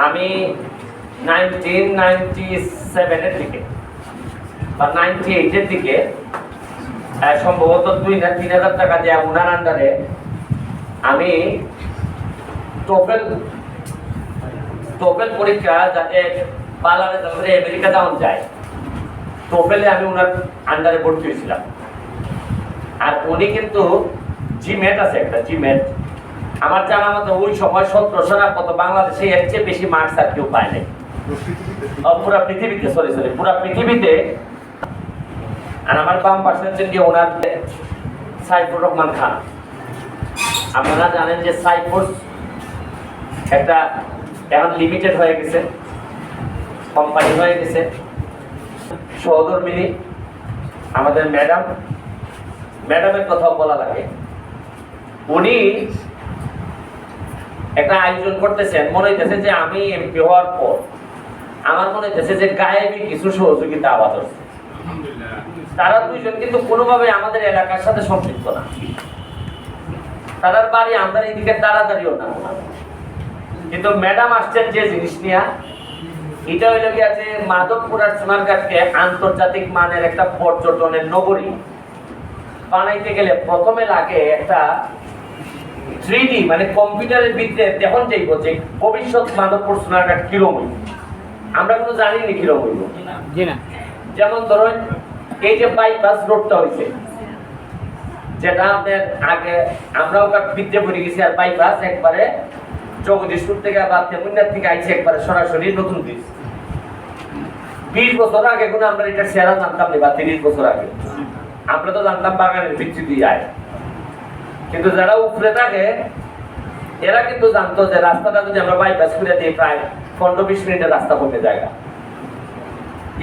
আমি 1997 এর দিকে বা 98 এর দিকে সম্ভবত 2 না 3,000 টাকা দিয়ে ওনার আন্ডারে আমি টোফেল পরীক্ষা যাতে ভালো রেজাল্ট করে আমেরিকা যাওয়া যায়, টোফেলে আমি ওনার আন্ডারে ভর্তি হয়েছিলাম। আর উনি কিন্তু জিমেট আছে, একটা জিমেট আমার জানা মতো ওই সময় 1700 না কত বাংলাদেশে এর চেয়ে বেশি মার্কস আর কেউ পায় নাই পুরা পৃথিবীতে, পুরা পৃথিবীতে। আর আমার বাম পাশে হচ্ছেন কি ওনার সাইফুর রহমান খান। আপনারা জানেন যে সাইফুর একটা এখন লিমিটেড হয়ে গেছে, কোম্পানি হয়ে গেছে। সহধর্মিনী আমাদের ম্যাডামের কথাও বলা লাগে। উনি একটা আয়োজন করতেছেন, মনে হইতেছে যে আমি এমপি হওয়ার পর আমার মনে হইতেছে যে গায়েবী কিছু সহযোগিতা আবাদ হচ্ছে। তারা দুইজন কিন্তু কোনোভাবে আমাদের এলাকার সাথে সম্পৃক্ত না, তাদের বাড়ি আমাদের এদিকে তাড়াতাড়িও না। কিন্তু ম্যাডাম আসছেন যে জিনিস নিয়ে, এটা হইল গিয়া যে মাধবপুর আর সোনারঘাটকে আন্তর্জাতিক মানের একটা পর্যটনের নগরী বানাইতে গেলে প্রথমে লাগে একটা 3D মানে কম্পিউটারের ভিতরে দেখুন যাইব যে ভবিষ্যৎ মাধবপুর সোনারঘাট কিরকম হইব। আমরা কিন্তু জানি না কিরকম হইব। যেমন ধরুন এই যে বাইপাস রোডটা হয়েছে, যেটা আমাদের আগে আমরা ওখানে ভিতরে পড়ে গেছি, আর বাইপাস একবারে জগদীশপুর থেকে বা তেমুনিয়ার থেকে আইছে একবারে সরাসরি নতুন ব্রিজ। 20 বছর আগে কোনো আমরা এটা সেরা জানতাম না, বা 30 বছর আগে আমরা তো জানতাম বাগানের ভিত্তি দিয়ে আয়। কিন্তু যারা উপরে থাকে এরা কিন্তু জানতো যে রাস্তাটা যদি আমরা বাইপাস করে দিই প্রায় 15-20 মিনিটের রাস্তা কমে জায়গা।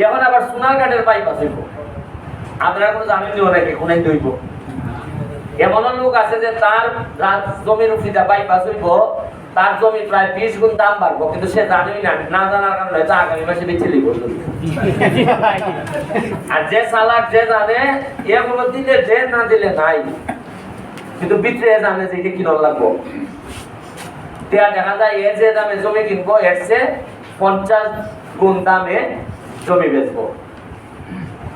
এখন আবার সোনারঘাটের বাইপাস হইব, আপনারা কোনো জানেননি অনেকে কোন হইব। এমন লোক আছে যে তার জমির উপরে বাইপাস হইব, তার জমি প্রায় 20 গুণ দাম বাড়বো, কিন্তু সে জানেই না জানার কারণে হয়তো আগামী মাসে বেঁচে লিব। আর যে চালাক যে জানে এ কোনো দিলে যে না দিলে নাই, কিন্তু ভিতরে জানে যে এটা কিনল লাগবো। দেখা যায় এ যে দামে জমি কিনবো এর চেয়ে 50 গুণ দামে জমি বেচবো।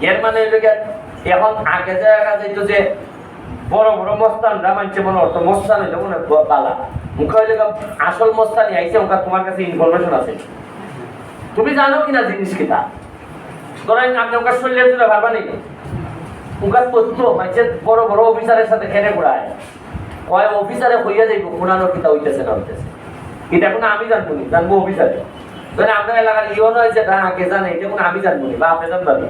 এর মানে এখন আগে দেখা যাইতো যে বড় বড় মস্তানরা মানছে মনে হতো মস্তান হইলে মনে বালা, মুখে হইলে আসল মস্তানি আইছে ওখানে তোমার কাছে ইনফরমেশন আছে, তুমি জানো কিনা জিনিস কিনা। ধরেন আপনি ওখানে শরীরের জন্য ভাববা নেই, ওখানে তথ্য মানছে বড় বড় অফিসারের সাথে খেলে ঘোড়ায় কয় অফিসারে হইয়া যাইব কোনানো কিতা হইতেছে না হইতেছে, এটা কোনো আমি জানবো নি, জানবো অফিসারে। ধরেন আপনার এলাকার ইউনো হয়েছে আগে জানে, এটা কোনো আমি জানবো নি বা আপনি জানবেন।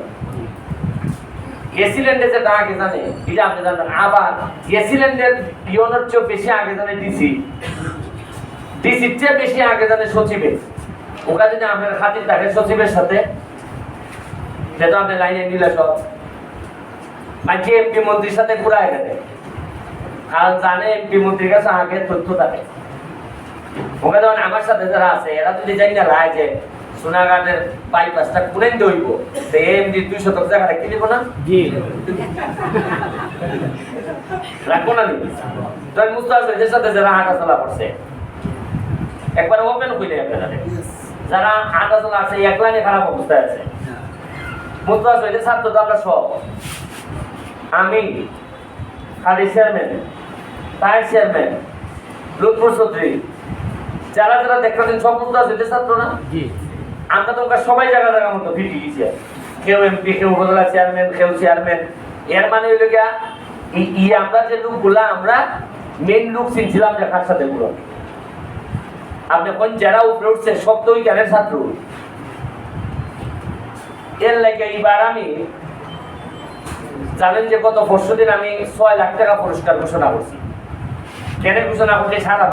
এসিল্যান্ডে যে আগে জানে এটা আপনি জানবেন। আবার এসিল্যান্ডের ইউনোর চেয়ে বেশি আগে জানে ডিসির চেয়ে বেশি আগে জানে সচিবের। ওখানে যদি আপনার খাতির থাকে সচিবের সাথে, সেটা আপনি লাইনে নিলে সব মাঝে এমপি মন্ত্রীর সাথে ঘুরায় গেলে, কারণ জানে এমপি মন্ত্রীর কাছে আগে তথ্য থাকে। ওখানে যেমন আমার সাথে যারা আছে এরা যদি জানি না রায় যে সোনারঘাটের বাইপাসটা কোনে দইব, তো এমডি 2 শতক জায়গাটা কি দিব না রাখবো না নি। তখন মুস্তাফিজের সাথে যারা হাঁটাচলা করছে একবার ওপেন কইলে আপনারা যারা হাঁটাচলা আছে এক লাইনে খারাপ অবস্থায় আছে। মুস্তাফিজের ছাত্র তো আমরা সব, আমি খালি চেয়ারম্যান, তাই চেয়ারম্যান, লুৎফর চৌধুরী, যারা যারা দেখতেছেন সব মুস্তাফিজের ছাত্র না। আমরা তো সবাই জায়গা জায়গা মতো ফিটি গেছি, কেউ এমপি, কেউ উপজেলা চেয়ারম্যান, কেউ চেয়ারম্যান। এর মানে হইল গিয়া আমরা যে লোকগুলা আমরা মেন লোক চিনছিলাম দেখার সাথে গুলো। আপনি কোন যারা উপরে উঠছে সব তো ওই জ্ঞানের ছাত্র। এর লাগে এইবার আমি জানেন যে গত 5 দিন আমি 6 লাখ টাকা পুরস্কার ঘোষণা করছি। কেন ঘোষণা করছি? সারা